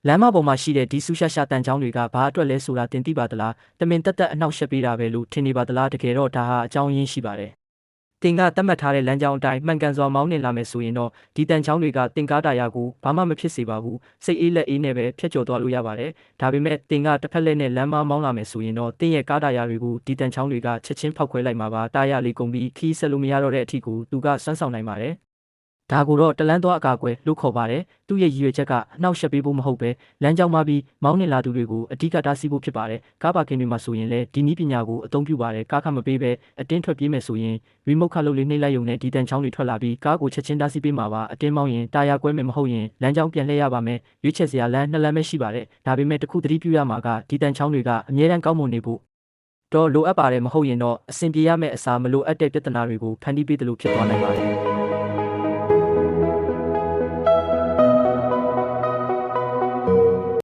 လမ်းမပေါ်မှာရှိတဲ့ဒီဆူရှာရှာတန်ချောင်းတွေကဘာအတွက်လဲဆိုတာတင်သိပါသလားတမင်တက်တက်အနှောက်ယှက်ပေးတာပဲလို့ထင်နေပါသလားတကယ်တော့ဒါဟာအကြောင်းရင်းရှိပါတယ်တင်ကသတ်မှတ်ထားတဲ့လမ်းကြောင်းအတိုင်းမှန်ကန်စွာမောင်းနှင်လာမယ်ဆိုရင်တော့ဒီတန်ချောင်းတွေကတင်ကားတာယာကိုဘာမှမဖြစ်စေပါဘူးစိတ်အေးလက်အေးနဲ့ပဲဖျက်ကျော်သွားလို့ရပါတယ်ဒါပေမဲ့တင်ကတစ်ဖက်လက်နဲ့လမ်းမမောင်းလာမယ်ဆိုရင်တော့တင်ရဲ့ကားတာယာတွေကိုဒီတန်ချောင်းတွေကချက်ချင်းဖောက်ခွဲလိုက်မှာပါတာယာလေးကုန်ပြီးခီးဆက်လို့မရတော့တဲ့အထီကိုသူကစွမ်းဆောင်နိုင်ပါတယ်ဒါကိုတော့တလန်းသွားအကာအကွယ်လို့ခေါ်ပါတယ်သူ့ရဲ့ရည်ရွယ်ချက်ကအနှောက်ယှက်ပေးဖို့မဟုတ်ပဲလမ်းကြောင်းမှာပြီးမောင်းနှင်လာသူတွေကိုအဓိကတားဆီးဖို့ဖြစ်ပါတယ်ကားပါကင်တွေမှာဆိုရင်လည်းဒီနည်းပညာကိုအသုံးပြုပါတယ်ကားခမပေးပဲအတင်းထွက်ပြေးမယ်ဆိုရင်ရီမိုတ်ခါလို့လေးနှိပ်လိုက်ရုံနဲ့ဒီတန်ချောင်းတွေထွက်လာပြီးကားကိုချက်ချင်းတားဆီးပေးမှာပါအတင်းမောင်းရင်တာယာကွဲမယ်မဟုတ်ရင်လမ်းကြောင်းပြန်လှည့်ရပါမယ်ရွေးချယ်စရာလမ်းနှစ်လမ်းပဲရှိပါတယ်ဒါပေမဲ့တစ်ခုသတိပြုရမှာကဒီတန်ချောင်းတွေကအမြဲတမ်းကောင်းမွန်နေဖို့တော့လိုအပ်ပါတယ်မဟုတ်ရင်တော့အဆင်ပြေရမယ့်အစားမလိုအပ်တဲ့ပြဿနာတွေကိုဖန်တီးပေးတယ်လို့ဖြစ်သွားနိုင်ပါတယ်